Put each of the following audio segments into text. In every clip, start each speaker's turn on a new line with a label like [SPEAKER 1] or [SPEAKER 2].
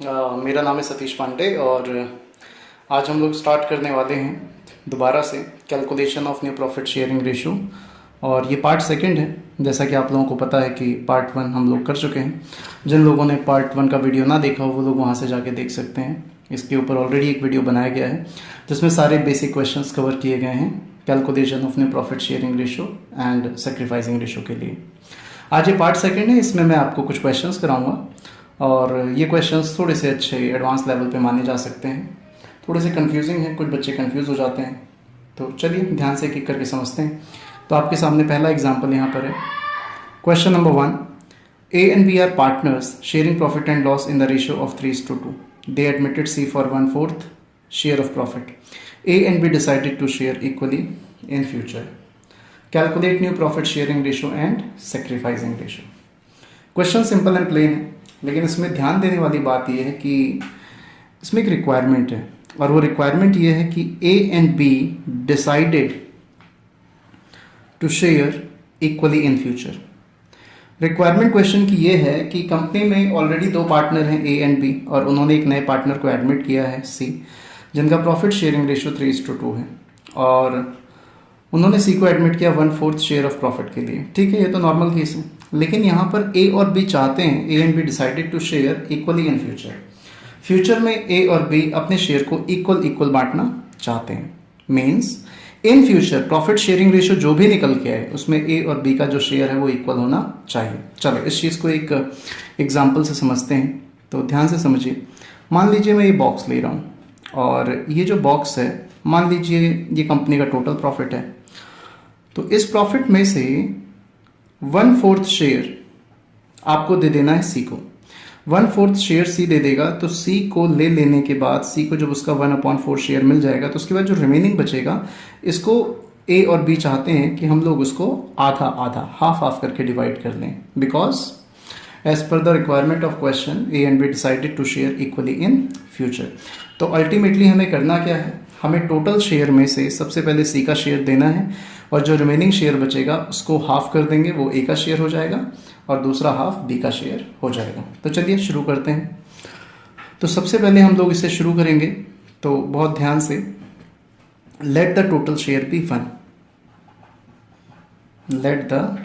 [SPEAKER 1] मेरा नाम है सतीश पांडे और आज हम लोग स्टार्ट करने वाले हैं दोबारा से calculation of new profit sharing ratio. और ये पार्ट सेकंड है। जैसा कि आप लोगों को पता है कि पार्ट वन हम लोग कर चुके हैं। जिन लोगों ने पार्ट वन का वीडियो ना देखा हो वो लोग वहाँ से जाके देख सकते हैं। इसके ऊपर ऑलरेडी एक वीडियो बनाया गया है जिसमें सारे बेसिक क्वेश्चंस कवर किए गए हैं calculation of new profit sharing ratio and sacrificing ratio के लिए। आज ये पार्ट सेकंड है, इसमें मैं आपको कुछ क्वेश्चंस कराऊंगा और ये क्वेश्चंस थोड़े से अच्छे एडवांस लेवल पे माने जा सकते हैं। थोड़े से कंफ्यूजिंग हैं, कुछ बच्चे कंफ्यूज हो जाते हैं, तो चलिए ध्यान से एक एक करके समझते हैं। तो आपके सामने पहला एग्जाम्पल यहाँ पर है। Question number 1, A and B are partners sharing profit and loss in the ratio of 3:2. They admitted C for 1/4 share of profit. A and B decided to share equally in future. Calculate new profit sharing ratio and sacrificing ratio. Question simple and plain है, लेकिन इसमें ध्यान देने वाली बात यह है कि इसमें एक रिक्वायरमेंट है और वो रिक्वायरमेंट ये है कि A and B decided to share equally in future. Requirement question की ये है कि कंपनी में ऑलरेडी दो पार्टनर हैं A एंड B और उन्होंने एक नए पार्टनर को एडमिट किया है C, जिनका प्रॉफिट शेयरिंग रेशो 3:2 है और उन्होंने C को एडमिट किया 1/4 शेयर ऑफ प्रॉफिट के लिए। ठीक है, ये तो नॉर्मल केस है, लेकिन यहाँ पर A और B चाहते हैं, A and B decided to share equally in future. Future में A और B अपने शेयर को इक्वल बांटना चाहते हैं। Means in future profit sharing ratio जो भी निकल के आए उसमें A और B का जो शेयर है वो इक्वल होना चाहिए। चलो इस चीज़ को एक एग्जाम्पल से समझते हैं, तो ध्यान से समझिए। मान लीजिए मैं ये बॉक्स ले रहा हूँ और ये जो बॉक्स है, मान लीजिए ये कंपनी का टोटल प्रॉफिट है, तो इस प्रॉफिट में से 1/4 शेयर आपको दे देना है C को। 1/4 शेयर C दे देगा, तो C को ले लेने के बाद C को जब उसका 1/4 शेयर मिल जाएगा तो उसके बाद जो रिमेनिंग बचेगा इसको A और B चाहते हैं कि हम लोग उसको आधा आधा हाफ करके डिवाइड कर लें, because as per the requirement of question A and B decided to share equally in future. तो अल्टीमेटली हमें करना क्या है, हमें टोटल शेयर में से सबसे पहले C का शेयर देना है और जो रिमेनिंग शेयर बचेगा उसको हाफ कर देंगे, वो A का शेयर हो जाएगा और दूसरा हाफ B का शेयर हो जाएगा। तो चलिए शुरू करते हैं। तो सबसे पहले हम लोग इसे शुरू करेंगे, तो बहुत ध्यान से, let the total share be 1। Let the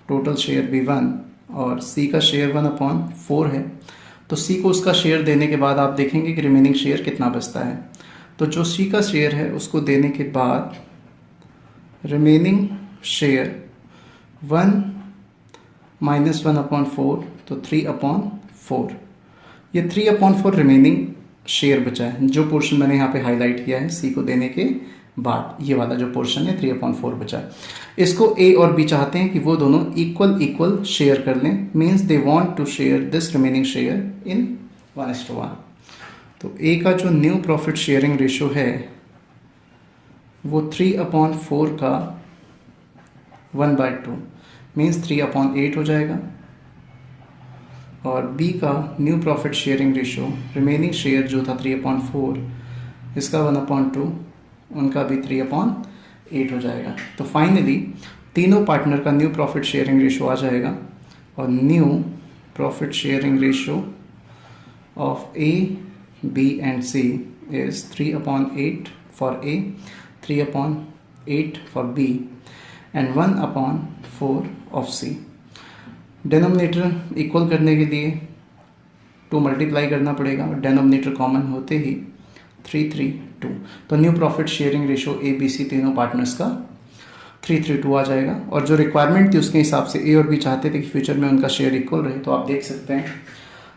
[SPEAKER 1] total share be 1 और C का शेयर 1/4 है, तो C को उसका शेयर देने के बाद आप देखेंगे कि रिमेनिंग शेयर कितना बचता है। तो जो C का शेयर है उसको देने के बाद रिमेनिंग शेयर 1 माइनस 1/4, तो 3/4। ये 3/4 रिमेनिंग शेयर बचा है, जो पोर्शन मैंने यहाँ पे हाईलाइट किया है C को देने के बाद, ये वाला जो पोर्शन है 3/4 बचा है। इसको A और B चाहते हैं कि वो दोनों इक्वल शेयर कर लें। Means they want to share this remaining share in 1:1। तो A का जो न्यू प्रॉफिट शेयरिंग रेशो है वो 3/4 का 1/2 मीन्स 3/8 हो जाएगा और B का new profit sharing ratio, remaining share जो था 3/4, इसका 1/2, उनका भी 3/8 हो जाएगा। तो फाइनली तीनों पार्टनर का न्यू प्रॉफिट शेयरिंग रेशो आ जाएगा और new profit sharing ratio of A, B and C is 3/8 for A, 3/8 for B and 1/4 of C। Denominator equal करने के लिए 2 मल्टीप्लाई करना पड़ेगा और डेनोमिनेटर कॉमन होते ही 3/2। तो new profit sharing ratio A, B, C तीनों पार्टनर्स का 3/2 आ जाएगा। और जो रिक्वायरमेंट थी उसके हिसाब से A और B चाहते थे कि फ्यूचर में उनका शेयर इक्वल रहे, तो आप देख सकते हैं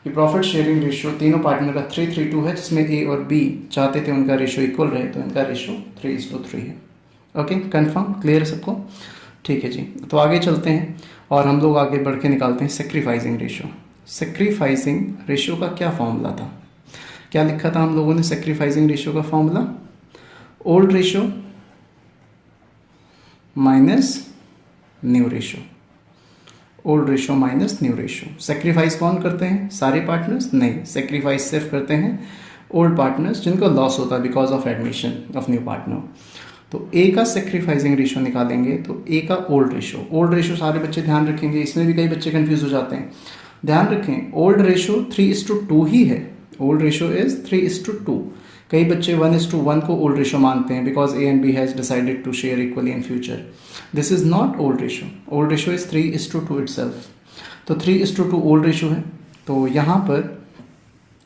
[SPEAKER 1] कि प्रॉफिट शेयरिंग रेशो तीनों पार्टनर का 3/2 है, जिसमें A और B चाहते थे उनका रेशो इक्वल रहे, तो इनका रेशो 3:3 है। ओके, कंफर्म, क्लियर है सबको? ठीक है जी, तो आगे चलते हैं और हम लोग आगे बढ़ के निकालते हैं सेक्रीफाइसिंग रेशो। सेक्रीफाइसिंग रेशो का क्या फॉर्मूला था, क्या लिखा था हम लोगों ने सेक्रीफाइसिंग रेशो का formula? Old ratio minus new ratio, old ratio minus new ratio. Sacrifice कौन करते हैं, सारे पार्टनर्स? नहीं, सेक्रीफाइस सिर्फ करते हैं ओल्ड पार्टनर्स जिनको लॉस होता है because of admission of new partner. तो A का सेक्रीफाइसिंग रेशो निकालेंगे, तो A का ओल्ड रेशो सारे बच्चे ध्यान रखेंगे, इसमें भी कई बच्चे कंफ्यूज हो जाते हैं। ध्यान रखें ओल्ड रेशो 3:2 ही है, ओल्ड रेशो इज 3:2। कई बच्चे 1:1 को ओल्ड रेशो मानते हैं because A and B has decided to share equally in future. This is not old ratio, old ratio is 3:2 itself. तो 3:2 ओल्ड रेशो है। तो यहाँ पर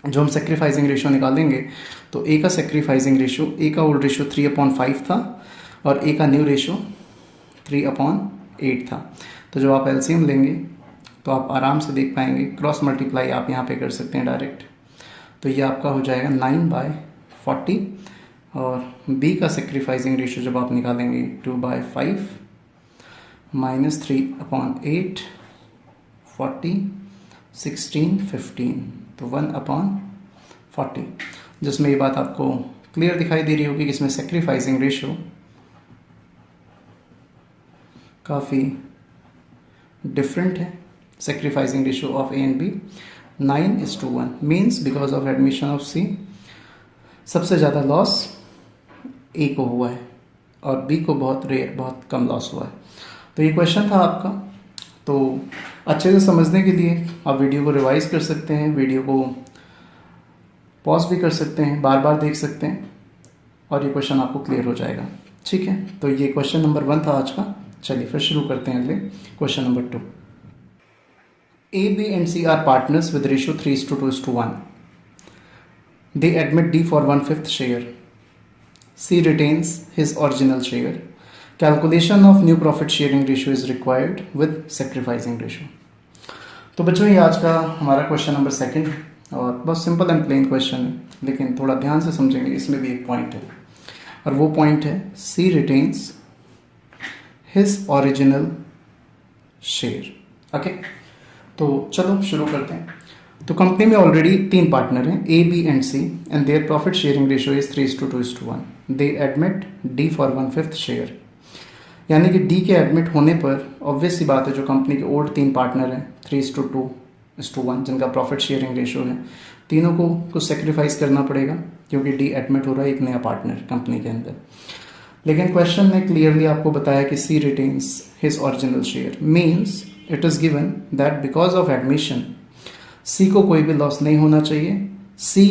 [SPEAKER 1] जो हम सेक्रीफाइसिंग रेशो निकालेंगे तो ए का सेक्रीफाइसिंग रेशो, ए का ओल्ड रेशो 3/5 था और ए का न्यू रेशो 3/8 था। तो जब आप एलसीएम लेंगे तो आप आराम से देख पाएंगे, क्रॉस मल्टीप्लाई आप यहाँ पे कर सकते हैं डायरेक्ट। तो ये आपका हो जाएगा 9/40 और बी का सेक्रीफाइसिंग रेशो जब आप निकालेंगे 2/5 माइनस 3/8 40 16 15 तो 1/40, जिसमें ये बात आपको क्लियर दिखाई दे रही होगी कि इसमें सेक्रीफाइसिंग रेशो काफ़ी डिफरेंट है। Sacrificing ratio of A and b 9:1 means because of admission of c सबसे ज़्यादा लॉस ए को हुआ है और बी को बहुत कम लॉस हुआ है। तो ये क्वेश्चन था आपका। तो अच्छे से समझने के लिए आप वीडियो को रिवाइज कर सकते हैं, वीडियो को पॉज भी कर सकते हैं, बार बार देख सकते हैं और ये क्वेश्चन आपको क्लियर हो जाएगा। ठीक है, तो ये क्वेश्चन नंबर 1 था आज का। चलिए फिर शुरू करते हैं अगले question number 2। A, B and C are partners with ratio 3:2:1. They admit D for 1/5 share. C retains his original share. Calculation of new profit sharing ratio is required with sacrificing ratio. तो बच्चों ये आज का हमारा question number 2 है और बहुत simple and plain question है, लेकिन थोड़ा ध्यान से समझेंगे, इसमें भी एक पॉइंट है और वो पॉइंट है C retains his original share. Okay, तो चलो शुरू करते हैं। तो कंपनी में ऑलरेडी 3 पार्टनर हैं, a, B and c, and their profit sharing ratio is 3:2:1. They admit d for 1/5 share, यानी कि डी के एडमिट होने पर ऑब्वियस सी बात है जो कंपनी के ओल्ड 3 पार्टनर हैं 3:2:1 जिनका प्रॉफिट शेयरिंग रेशियो है, तीनों को कुछ सेक्रीफाइस करना पड़ेगा क्योंकि डी एडमिट हो रहा है एक नया पार्टनर कंपनी के अंदर। लेकिन क्वेश्चन ने क्लियरली आपको बताया कि c retains his original share, means it is given that because of admission c को कोई भी लॉस नहीं होना चाहिए। सी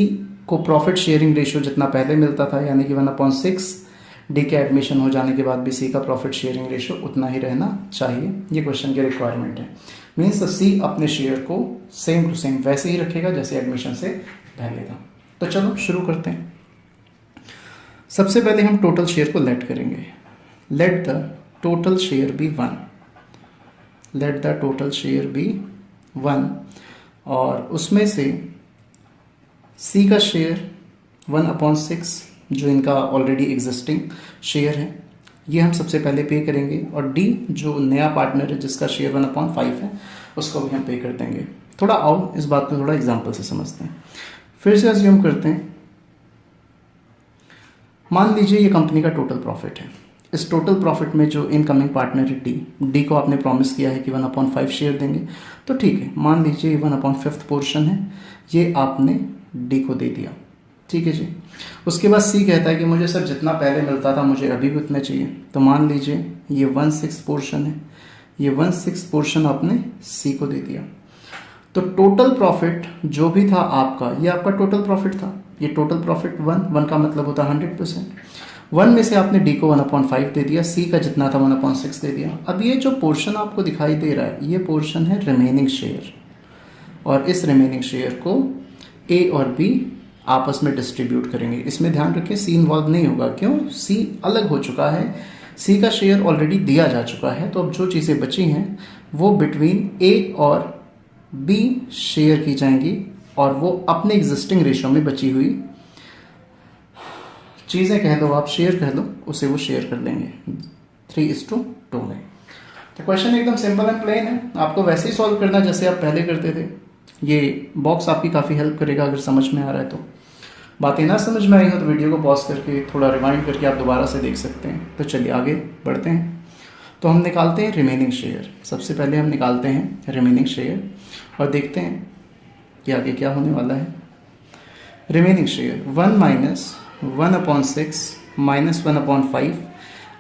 [SPEAKER 1] को प्रॉफिट शेयरिंग रेशियो जितना पहले मिलता था यानी कि 1/6, डी के एडमिशन हो जाने के बाद भी सी का प्रॉफिट शेयरिंग रेशियो उतना ही रहना चाहिए। ये क्वेश्चन की रिक्वायरमेंट है। मीन्स सी अपने शेयर को सेम टू सेम वैसे ही रखेगा जैसे एडमिशन से पहले था। तो चलो शुरू करते हैं। सबसे पहले हम टोटल शेयर को लेट करेंगे। Let the total share be 1, let the total share be 1 और उसमें से C का शेयर 1/6 जो इनका ऑलरेडी एग्जिस्टिंग शेयर है ये हम सबसे पहले पे करेंगे और D जो नया पार्टनर है जिसका शेयर 1/5 है उसको भी हम पे कर देंगे। थोड़ा आओ इस बात को थोड़ा एग्जांपल से समझते हैं। फिर से अज्यूम करते हैं, मान लीजिए ये कंपनी का टोटल प्रॉफिट है। इस टोटल प्रॉफिट में जो इनकमिंग पार्टनर है डी को आपने प्रॉमिस किया है कि 1/5 शेयर देंगे, तो ठीक है, मान लीजिए 1/5 पोर्शन है, ये आपने डी को दे दिया। ठीक है जी। उसके बाद सी कहता है कि मुझे सर जितना पहले मिलता था मुझे अभी भी उतना चाहिए, तो मान लीजिए ये 1/6 पोर्शन है, ये 1/6 पोर्शन आपने सी को दे दिया। तो टोटल प्रॉफिट जो भी था आपका, ये आपका टोटल प्रॉफिट था, ये टोटल प्रॉफिट 1 का मतलब होता है 100%। 1 में से आपने डी को 1/5 दे दिया, सी का जितना था 1/6 दे दिया। अब ये जो पोर्शन आपको दिखाई दे रहा है ये पोर्शन है रिमेनिंग शेयर, और इस रिमेनिंग शेयर को ए और बी आपस में डिस्ट्रीब्यूट करेंगे। इसमें ध्यान रखें सी इन्वॉल्व नहीं होगा, क्यों? सी अलग हो चुका है, सी का शेयर ऑलरेडी दिया जा चुका है। तो अब जो चीज़ें बची हैं वो बिटवीन ए और बी शेयर की जाएंगी और वो अपने एग्जिस्टिंग रेशियो में बची हुई चीज़ें कह लो, आप शेयर कह लो, उसे वो शेयर कर लेंगे 3:2 में। तो क्वेश्चन एकदम सिंपल एंड प्लेन है, आपको वैसे ही सॉल्व करना जैसे आप पहले करते थे। ये बॉक्स आपकी काफ़ी हेल्प करेगा अगर समझ में आ रहा है तो। बातें ना समझ में आई हो तो वीडियो को पॉज करके थोड़ा रिवाइंड करके आप दोबारा से देख सकते हैं। तो चलिए आगे बढ़ते हैं। तो हम निकालते हैं रिमेनिंग शेयर। सबसे पहले हम निकालते हैं रिमेनिंग शेयर और देखते हैं कि आगे क्या होने वाला है। रिमेनिंग शेयर 1 - 1/6 - 1/5,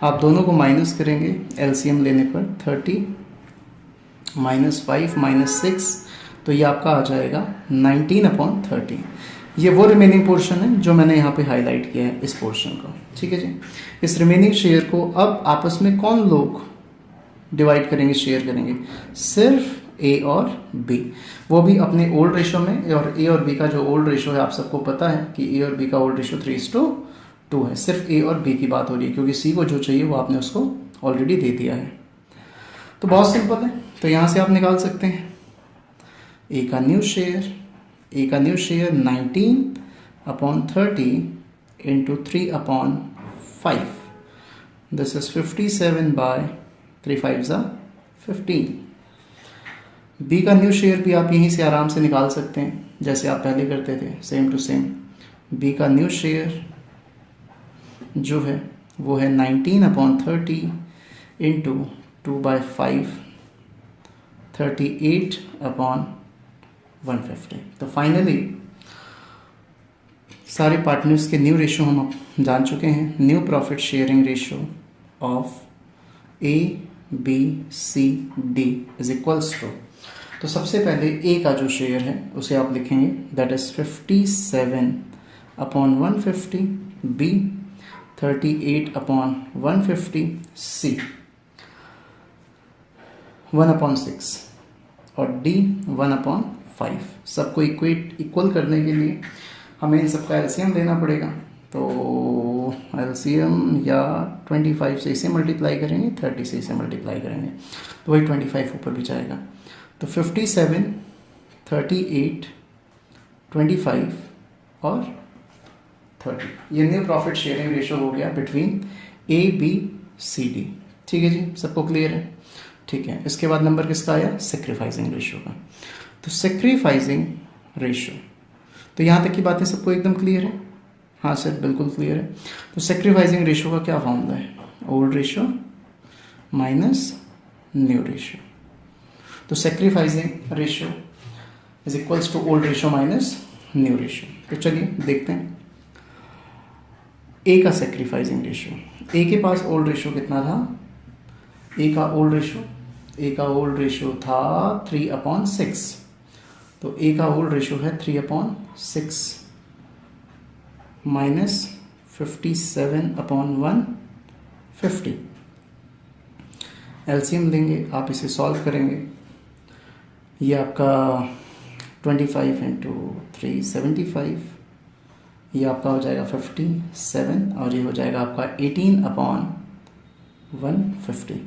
[SPEAKER 1] आप दोनों को माइनस करेंगे एलसीएम लेने पर 30 - 5 - 6 तो ये आपका आ जाएगा 19/30। ये वो रिमेनिंग पोर्शन है जो मैंने यहाँ पे हाईलाइट किया है, इस पोर्शन को। ठीक है जी। इस रिमेनिंग शेयर को अब आपस में कौन लोग डिवाइड करेंगे, शेयर करेंगे? सिर्फ ए और बी, वो भी अपने ओल्ड रेशो में। और ए और बी का जो ओल्ड रेशो है आप सबको पता है कि ए और बी का ओल्ड रेशो 3:2 है। सिर्फ ए और बी की बात हो रही है, क्योंकि सी को जो चाहिए वो आपने उसको ऑलरेडी दे दिया है। तो बहुत सिंपल है, तो यहाँ से आप निकाल सकते हैं ए का न्यू शेयर। ए का new share 19/30 into 3/5, this is 57/3 5 15। B का न्यू शेयर भी आप यहीं से आराम से निकाल सकते हैं, जैसे आप पहले करते थे, सेम टू सेम। बी का न्यू शेयर जो है वो है 19/30 इंटू 2/5 38/150। तो फाइनली सारे पार्टनर्स के न्यू रेशो हम जान चुके हैं। New profit sharing ratio of A B C D is equals to, तो सबसे पहले ए का जो शेयर है उसे आप लिखेंगे, दैट इज 57/150, बी 38/150, सी 1/6 और डी 1/5। सबको इक्वल करने के लिए हमें इन सबका एलसीएम लेना पड़ेगा। तो एलसीएम या 25 से इसे मल्टीप्लाई करेंगे, 30 से इसे मल्टीप्लाई करेंगे, तो वही 25 ऊपर भी जाएगा। तो 57, 38, 25 और 30, ये न्यू प्रॉफिट शेयरिंग रेशो हो गया between A B C D. ठीक है जी, सबको क्लियर है? ठीक है। इसके बाद नंबर किसका आया? सेक्रीफाइसिंग रेशो का। तो सेक्रीफाइसिंग रेशो, तो यहाँ तक की बातें सबको एकदम क्लियर है? हाँ सर, बिल्कुल क्लियर है। तो सेक्रीफाइसिंग रेशो का क्या फॉर्मूला है? Old ratio minus new ratio. तो sacrificing ratio is equals to old ratio minus new ratio. तो चलिए देखते हैं ए का सेक्रीफाइसिंग रेशो। ए के पास ओल्ड रेशो कितना था? ए का ओल्ड रेशो था 3/6। तो ए का ओल्ड रेशो है 3/6 माइनस 57/150। एलसीएम लेंगे, आप इसे सॉल्व करेंगे। ये आपका 25 इंटू 375, ये आपका हो जाएगा 57 और ये हो जाएगा आपका 18/150।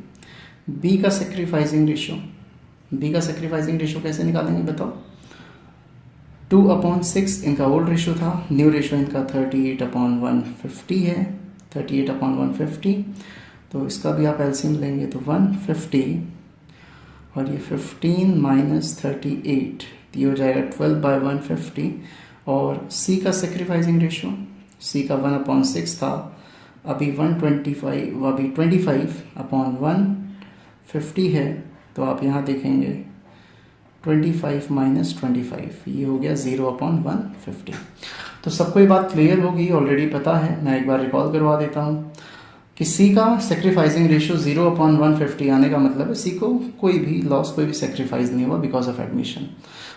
[SPEAKER 1] बी का सेक्रीफाइसिंग रेशो कैसे निकालेंगे बताओ? 2/6 इनका ओल्ड रेशो था, न्यू रेशो इनका 38/150 है, 38/150। तो इसका भी आप एलसीएम लेंगे तो 150 और ये 15 माइनस 38, ये हो जाएगा 12/150। और सी का सेक्रीफाइसिंग रेशो, सी का 1/6 था, अभी 25/150 है। तो आप यहाँ देखेंगे 25 माइनस 25, ये हो गया 0/150। तो सबको ये बात क्लियर होगी, ऑलरेडी पता है। मैं एक बार रिकॉल करवा देता हूँ कि सी का सेक्रीफाइसिंग रेशो 0/150 आने का मतलब है सी को कोई भी लॉस, कोई भी सेक्रीफाइस नहीं हुआ बिकॉज ऑफ एडमिशन।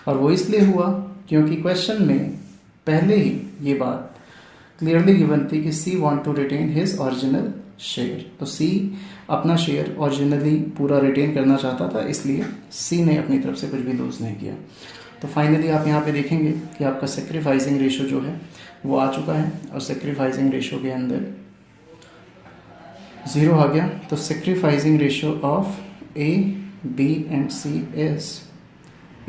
[SPEAKER 1] और वो इसलिए हुआ क्योंकि क्वेश्चन में पहले ही ये बात क्लियरली गिवन थी कि C want to retain his original share. तो सी अपना शेयर ओरिजिनली पूरा रिटेन करना चाहता था, इसलिए सी ने अपनी तरफ से कुछ भी लूज नहीं किया। तो फाइनली आप यहाँ पे देखेंगे कि आपका सेक्रीफाइसिंग रेशो जो है वो आ चुका है और सेक्रीफाइसिंग रेशो के अंदर 0 आ गया। तो sacrificing ratio of A B and C is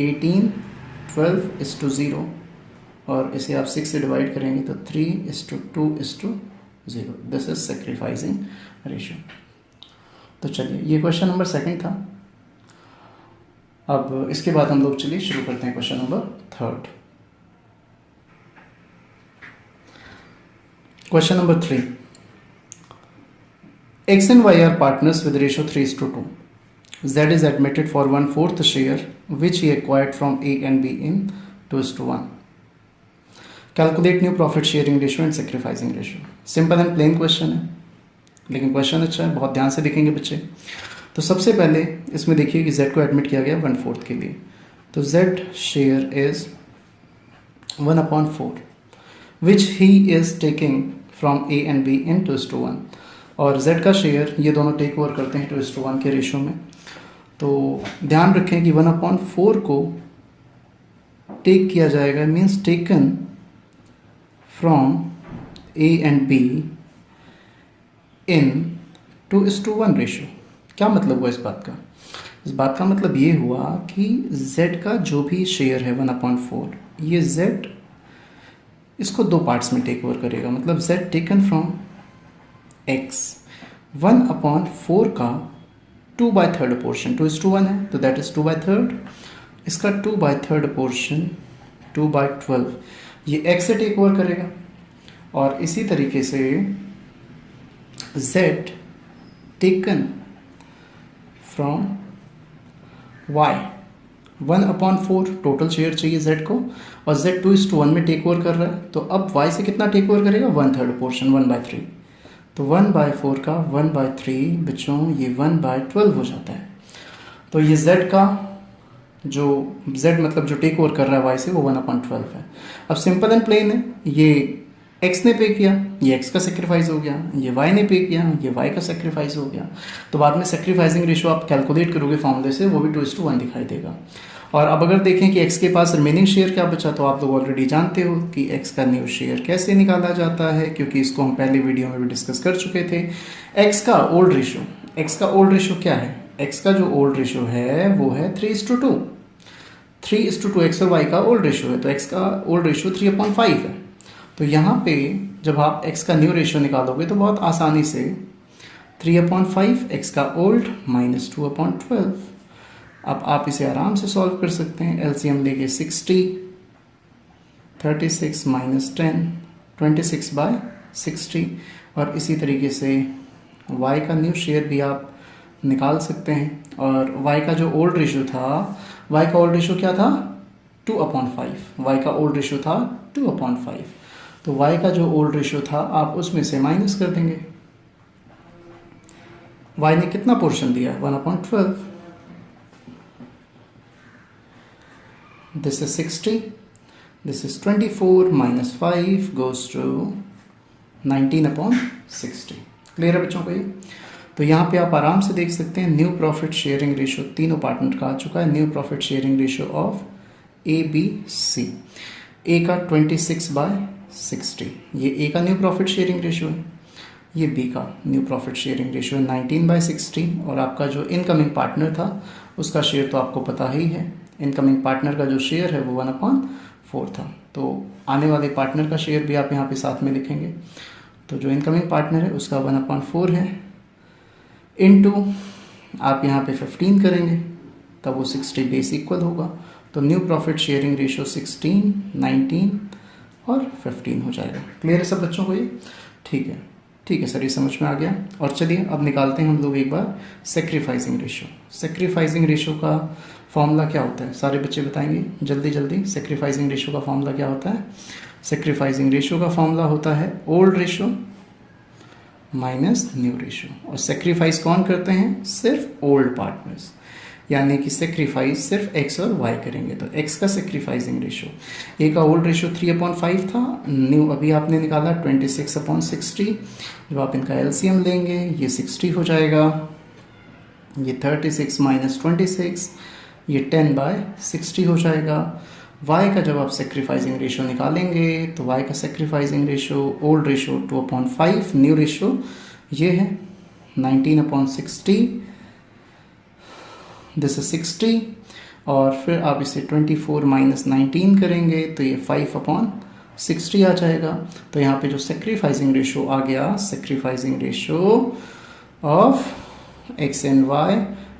[SPEAKER 1] 18:12:0 और इसे आप 6 से डिवाइड करेंगे तो 3:2:0। This is sacrificing ratio. तो चलिए, ये क्वेश्चन नंबर 2 था। अब इसके बाद हम लोग चलिए शुरू करते हैं question number 3। Question number 3, X and Y are partners with ratio 3:2. Z is admitted for 1/4 share which he acquired from A and B in 2:1. Calculate new profit sharing ratio and sacrificing ratio. Simple and plain question है, लेकिन question अच्छा है, बहुत ध्यान से देखेंगे बच्चे। तो सबसे पहले इसमें देखिए कि Z को एडमिट किया गया 1/4 के लिए। तो z share is 1/4 which he is taking from a and b इन 2:1 और z का शेयर ये दोनों टेक ओवर करते हैं 2:1 के रेशो में। तो ध्यान रखें कि 1/4 को टेक किया जाएगा means taken from a and b in 2:1 ratio. क्या मतलब हुआ इस बात का? इस बात का मतलब ये हुआ कि z का जो भी शेयर है 1/4 ये z इसको दो पार्ट्स में टेक ओवर करेगा। मतलब z टेकन फ्रॉम x 1/4 का 2/3 पोर्शन 2:1 है तो दैट इज 2/3। इसका 2/3 पोर्शन 2/12 ये x से टेक ओवर करेगा। और इसी तरीके से z taken from y 1/4 total share चाहिए z को और z 2:1 में टेक ओवर कर रहा है तो अब y से कितना टेक ओवर करेगा 1/3 पोर्शन 1/3। तो 1/4 का 1/3 बच्चों ये 1/12 हो जाता है। तो ये z का जो z मतलब जो टेक ओवर कर रहा है y से वो 1/12 है। अब सिंपल एंड प्लेन है, ये x ने पे किया, ये x का सेक्रीफाइस हो गया, ये y ने पे किया, ये y का सेक्रीफाइस हो गया। तो बाद में सेक्रीफाइसिंग रेशो आप कैलकुलेट करोगे फॉर्मूले से वो भी 2:1 दिखाई देगा। और अब अगर देखें कि x के पास रिमेनिंग शेयर क्या बचा तो आप लोग ऑलरेडी जानते हो कि x का न्यू शेयर कैसे निकाला जाता है क्योंकि इसको हम पहले वीडियो में भी डिस्कस कर चुके थे। x का ओल्ड रेशो क्या है? x का जो ओल्ड रेशो है वो है 3:2। 3:2 x और y का ओल्ड रेशो है तो x का ओल्ड रेशो 3/5 है। तो यहाँ पे जब आप x का न्यू रेशो निकालोगे तो बहुत आसानी से 3/5 x का ओल्ड माइनस 2/12। अब आप इसे आराम से सॉल्व कर सकते हैं। एलसीएम लेके 60 36 माइनस 10 26/60 और इसी तरीके से y का न्यू शेयर भी आप निकाल सकते हैं। और y का जो ओल्ड रेशो था y का ओल्ड रेशो क्या था 2/5 y का ओल्ड रेशो था 2/5 तो y का जो ओल्ड रेशो था आप उसमें से माइनस कर देंगे। y ने कितना पोर्शन दिया 1/12। This is 60 this is 24 minus 5 goes to 19/60। Clear है बच्चों को ये? तो यहाँ पे आप आराम से देख सकते हैं न्यू प्रॉफिट शेयरिंग रेशो तीनों पार्टनर का आ चुका है। New profit sharing ratio of ABC। A का 26/60 ये A का न्यू प्रॉफिट शेयरिंग रेशो है, ये B का न्यू प्रॉफिट शेयरिंग रेशो है 19/60 और आपका जो इनकमिंग पार्टनर था उसका शेयर तो आपको पता ही है। इनकमिंग पार्टनर का जो शेयर है वो 1/4 था। तो आने वाले पार्टनर का शेयर भी आप यहाँ पे साथ में लिखेंगे। तो जो इनकमिंग पार्टनर है उसका 1/4 है इनटू आप यहाँ पे 15 करेंगे तब वो 60 बेस इक्वल होगा। तो न्यू प्रॉफिट शेयरिंग रेशो 16 19 और 15 हो जाएगा। क्लियर है सब बच्चों को ये? ठीक है सर, ये समझ में आ गया। और चलिए अब निकालते हैं हम लोग एक बार सेक्रीफाइसिंग रेशो। सेक्रीफाइसिंग रेशो का फॉर्मूला क्या होता है सारे बच्चे बताएंगे जल्दी जल्दी। सेक्रीफाइसिंग रेशो का फॉर्मूला क्या होता है? सेक्रीफाइसिंग रेशो का फॉर्मूला होता है old ratio minus new ratio. और सेक्रीफाइस कौन करते हैं? सिर्फ ओल्ड पार्टनर्स, यानी कि सेक्रीफाइस सिर्फ x और y करेंगे। तो x का सेक्रीफाइसिंग रेशो, a का ओल्ड रेशो 3/5 था, न्यू अभी आपने निकाला 26/60। जब आप इनका एलसीएम लेंगे ये 60 हो जाएगा, ये 36 माइनस 26 ये 10/60 हो जाएगा। y का जब आप सेक्रीफाइसिंग रेशो निकालेंगे तो y का sacrificing ratio old ratio 2/5, new ratio ये है 19/60, दिस इज 60 और फिर आप इसे 24 माइनस 19 करेंगे तो ये 5/60 आ जाएगा। तो यहाँ पे जो सेक्रीफाइसिंग रेशो आ गया, sacrificing ratio of x and y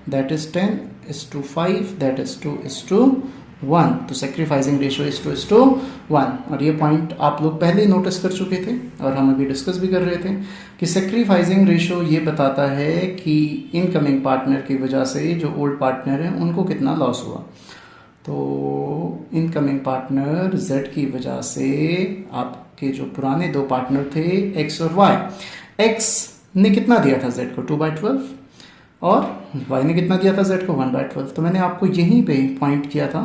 [SPEAKER 1] that is 10:5 that is 2:1। तो सेक्रीफाइसिंग रेशो इज 2:1 और ये पॉइंट आप लोग पहले ही नोटिस कर चुके थे और हम अभी डिस्कस भी कर रहे थे कि सेक्रीफाइसिंग रेशो ये बताता है कि इनकमिंग पार्टनर की वजह से जो ओल्ड पार्टनर है उनको कितना लॉस हुआ। तो इनकमिंग पार्टनर Z की वजह से आपके जो पुराने दो पार्टनर थे X और Y, X ने कितना दिया था Z को 2/12, और y ने कितना दिया था z को 1/12। तो मैंने आपको यहीं पे पॉइंट किया था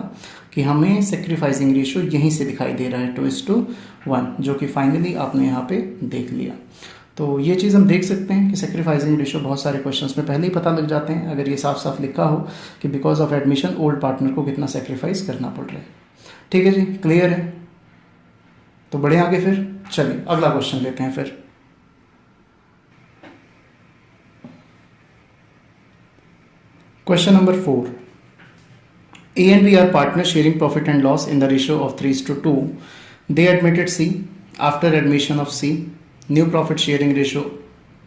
[SPEAKER 1] कि हमें सेक्रीफाइसिंग रेशियो यहीं से दिखाई दे रहा है 2:1, जो कि फाइनली आपने यहाँ पे देख लिया। तो ये चीज़ हम देख सकते हैं कि सेक्रीफाइसिंग रेशियो बहुत सारे क्वेश्चंस में पहले ही पता लग जाते हैं अगर ये साफ साफ लिखा हो कि because of admission old partner को कितना सेक्रीफाइस करना पड़ रहा है। ठीक है जी, क्लियर है? तो बढ़े आगे फिर, चलिए अगला क्वेश्चन लेते हैं फिर। Question number 4. A and B are partners sharing profit and loss in the ratio of 3:2. They admitted C. After admission of C, new profit sharing ratio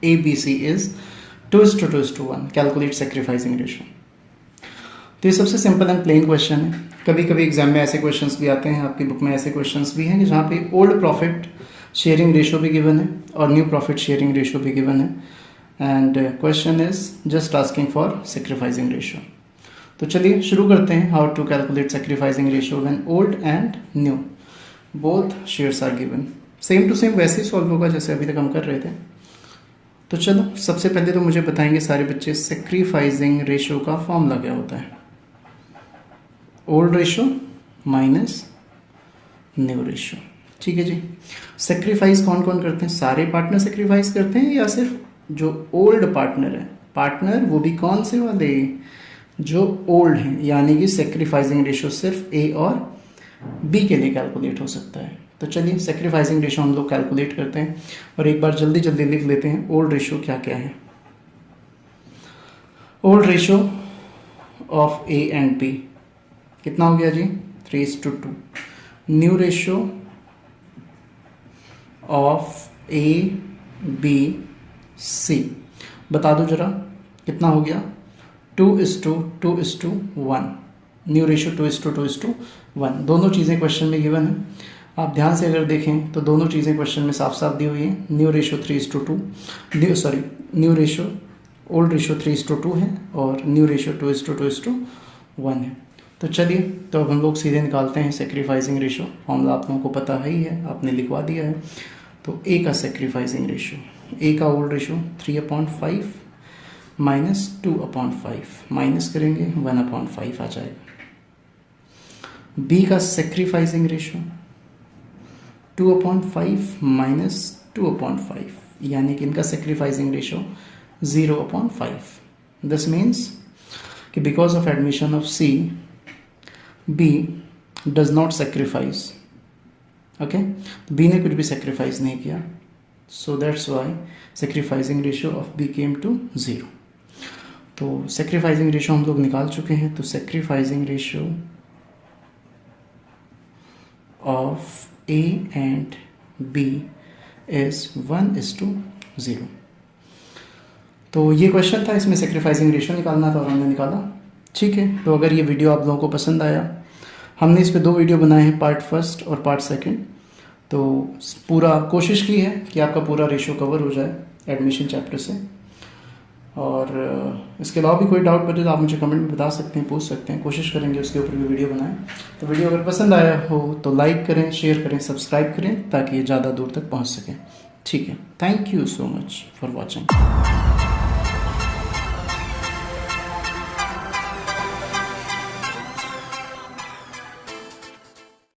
[SPEAKER 1] ABC is 2:1. Calculate sacrificing ratio. तो ये सबसे simple and plain question है। कभी कभी exam में ऐसे questions भी आते हैं, आपकी बुक में ऐसे क्वेश्चंस भी हैं कि जहाँ पे ओल्ड प्रॉफिट शेयरिंग रेशियो भी गिवन है और न्यू प्रॉफिट शेयरिंग रेशियो भी गिवन है। And question is just asking for sacrificing ratio. तो चलिए शुरू करते हैं। How to calculate sacrificing ratio when old and new both shares are given. Same to same वैसे ही सॉल्व होगा जैसे अभी तक हम कर रहे थे। तो चलो सबसे पहले तो मुझे बताएंगे सारे बच्चे सेक्रीफाइसिंग रेशियो का फॉर्मूला क्या होता है। Old ratio minus new ratio. ठीक है जी। सेक्रीफाइस कौन कौन करते हैं? सारे पार्टनर सेक्रीफाइस करते हैं या सिर्फ जो ओल्ड पार्टनर है? पार्टनर वो भी कौन से वाले? जो ओल्ड हैं, यानी कि सेक्रीफाइसिंग रेशियो सिर्फ ए और बी के लिए कैलकुलेट हो सकता है। तो चलिए सेक्रीफाइसिंग रेशियो हम लोग कैलकुलेट करते हैं और एक बार जल्दी जल्दी लिख लेते हैं ओल्ड रेशियो क्या क्या है। Old ratio of A and B कितना हो गया जी? 3:2। New ratio of A B C बता दो जरा कितना हो गया? 2:1। New ratio 2:1। दोनों चीज़ें क्वेश्चन में गिवन है। आप ध्यान से अगर देखें तो दोनों चीज़ें क्वेश्चन में साफ साफ दी हुई हैं। New ratio 3:2, new ratio old ratio 3:2 है और न्यू रेशियो 2:1 है। तो चलिए तो अब हम लोग सीधे निकालते हैं सेक्रीफाइसिंग रेशियो। फॉर्मूला आप लोगों को पता है ही है, आपने लिखवा दिया है। तो ए का सेक्रीफाइसिंग रेशियो, ए का ओल्ड रेशियो 3/5 माइनस 2/5, माइनस करेंगे 1/5 आ जाएगा। बी का सेक्रीफाइसिंग रेशियो 2/5 माइनस 2/5, यानी कि इनका सेक्रीफाइसिंग रेशियो 0/5। दिस मीन्स कि because of admission of C, B does not sacrifice. Okay, B ने कुछ भी सेक्रीफाइस नहीं किया, so that's why sacrificing ratio of B came to 0। तो सेक्रीफाइसिंग रेशियो हम लोग निकाल चुके हैं। तो sacrificing ratio of A and B is 1:0। तो ये क्वेश्चन था, इसमें सेक्रीफाइसिंग रेशियो निकालना था और हमने निकाला। ठीक है, तो अगर ये वीडियो आप लोगों को पसंद आया, हमने इस पे 2 वीडियो बनाए हैं, पार्ट 1 और पार्ट 2। तो पूरा कोशिश की है कि आपका पूरा रेशियो कवर हो जाए एडमिशन चैप्टर से। और इसके अलावा भी कोई डाउट बचे तो आप मुझे कमेंट में बता सकते हैं, पूछ सकते हैं। कोशिश करेंगे उसके ऊपर भी वीडियो बनाएं। तो वीडियो अगर पसंद आया हो तो लाइक करें, शेयर करें, सब्सक्राइब करें ताकि ये ज़्यादा दूर तक पहुँच सकें। ठीक है, thank you so much for watching.